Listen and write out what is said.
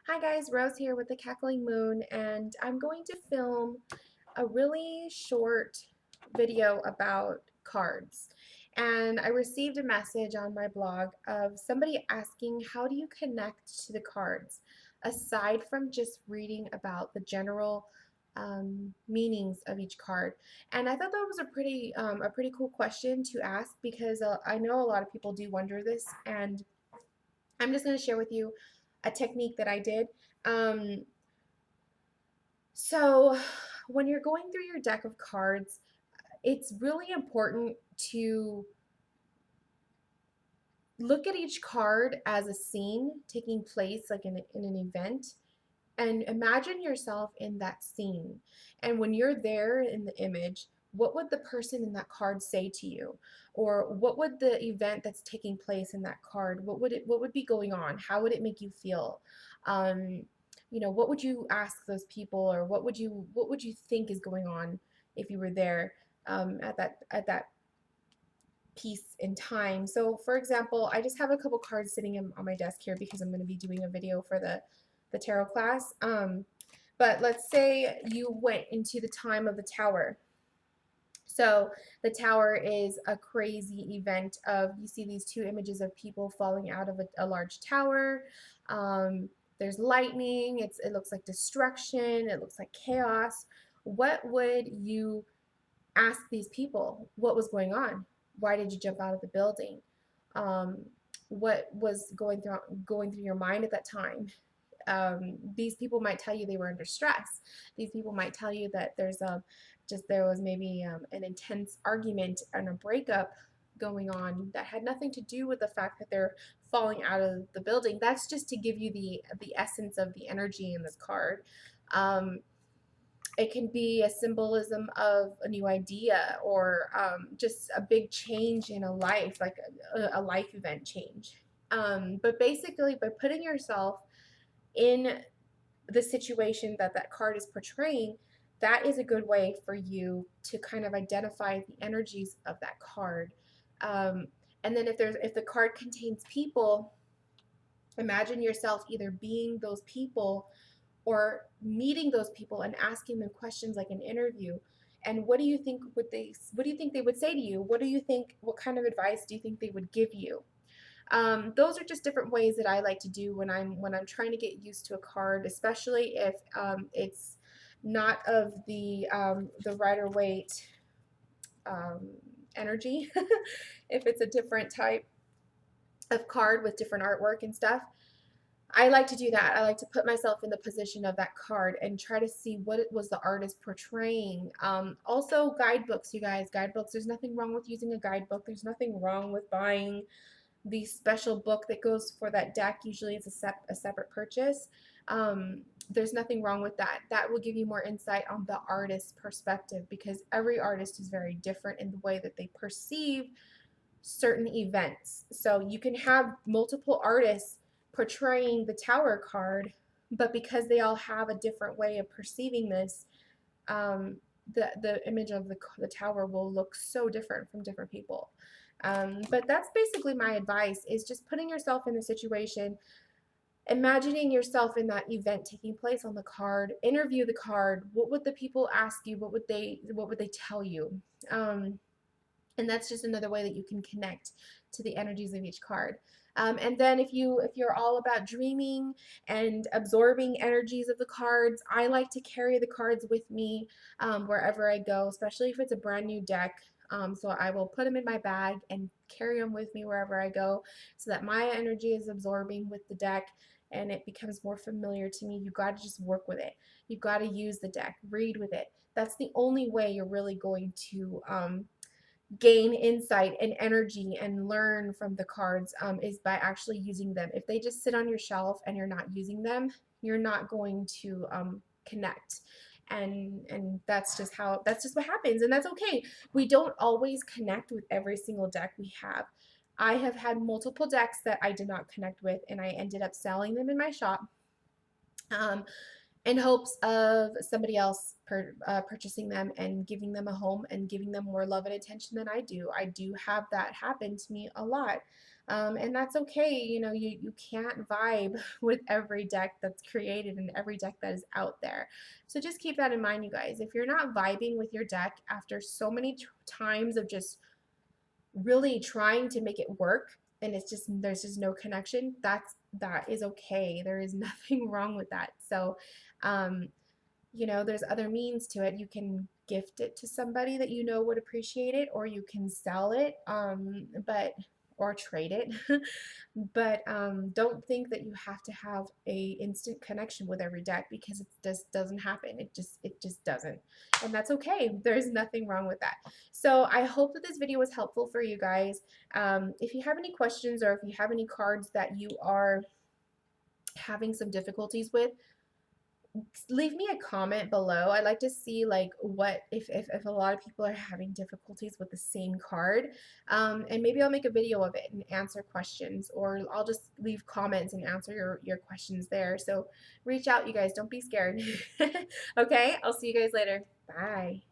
Hi guys, Rose here with the Cackling Moon, and I'm going to film a really short video about cards. And I received a message on my blog of somebody asking, how do you connect to the cards aside from just reading about the general meanings of each card? And I thought that was a pretty cool question to ask because I know a lot of people do wonder this, and I'm just going to share with you a technique that I did. Um, so, when you're going through your deck of cards, it's really important to look at each card as a scene taking place, like in an event, and imagine yourself in that scene. And when you're there in the image, what would the person in that card say to you? Or what would the event that's taking place in that card, what would be going on? How would it make you feel? Um, what would you ask those people, or what would you think is going on if you were there at that piece in time? So for example, I just have a couple cards sitting on my desk here because I'm going to be doing a video for the tarot class. But let's say you went into the time of the tower. So the tower is a crazy event of, you see these two images of people falling out of a large tower. There's lightning. It looks like destruction. It looks like chaos. What would you ask these people? What was going on? Why did you jump out of the building? Um, what was going through your mind at that time? These people might tell you they were under stress. These people might tell you that there was maybe an intense argument and a breakup going on that had nothing to do with the fact that they're falling out of the building. That's just to give you the essence of the energy in this card. Um, it can be a symbolism of a new idea, or just a big change in a life, like a life event change. But basically, by putting yourself in the situation that that card is portraying, that is a good way for you to kind of identify the energies of that card. Um, and then if the card contains people, imagine yourself either being those people or meeting those people and asking them questions like an interview. And what do you think they would say to you? What kind of advice do you think they would give you? Those are just different ways that I like to do when I'm trying to get used to a card, especially if it's not of the Rider Waite um, energy. If it's a different type of card with different artwork and stuff, I like to do that. I like to put myself in the position of that card and try to see what it was the artist portraying. Also, guidebooks, you guys, guidebooks. There's nothing wrong with using a guidebook. There's nothing wrong with buying the special book that goes for that deck. Usually it's a separate purchase. There's nothing wrong with that. That will give you more insight on the artist's perspective, because every artist is very different in the way that they perceive certain events. So you can have multiple artists portraying the tower card, but because they all have a different way of perceiving this, um, the image of the tower will look so different from different people. But that's basically my advice, is just putting yourself in the situation, imagining yourself in that event taking place on the card, interview the card. What would the people ask you? What would they tell you? And that's just another way that you can connect to the energies of each card. And then if you're all about dreaming and absorbing energies of the cards, I like to carry the cards with me wherever I go, especially if it's a brand new deck. So I will put them in my bag and carry them with me wherever I go, so that my energy is absorbing with the deck and it becomes more familiar to me. You got to just work with it. You got to use the deck, read with it. That's the only way you're really going to gain insight and energy and learn from the cards, is by actually using them. If they just sit on your shelf and you're not using them, you're not going to connect. And that's just what happens, and that's okay. We don't always connect with every single deck we have. I have had multiple decks that I did not connect with, and I ended up selling them in my shop. Um, in hopes of somebody else purchasing them and giving them a home and giving them more love and attention than I do. I do have that happen to me a lot. And that's okay. You know, you can't vibe with every deck that's created and every deck that is out there. So just keep that in mind, you guys. If you're not vibing with your deck after so many times of just really trying to make it work and it's just there's just no connection, that is okay. There is nothing wrong with that. So um you know, there's other means to it. You can gift it to somebody that you know would appreciate it, or you can sell it, but or trade it. But don't think that you have to have a instant connection with every deck, because it just doesn't happen. It just doesn't, and that's okay. There's nothing wrong with that. So I hope that this video was helpful for you guys. If you have any questions, or if you have any cards that you are having some difficulties with, leave me a comment below. I'd like to see like what if a lot of people are having difficulties with the same card, and maybe I'll make a video of it and answer questions, or I'll just leave comments and answer your questions there. So reach out, you guys. Don't be scared. Okay, I'll see you guys later. Bye.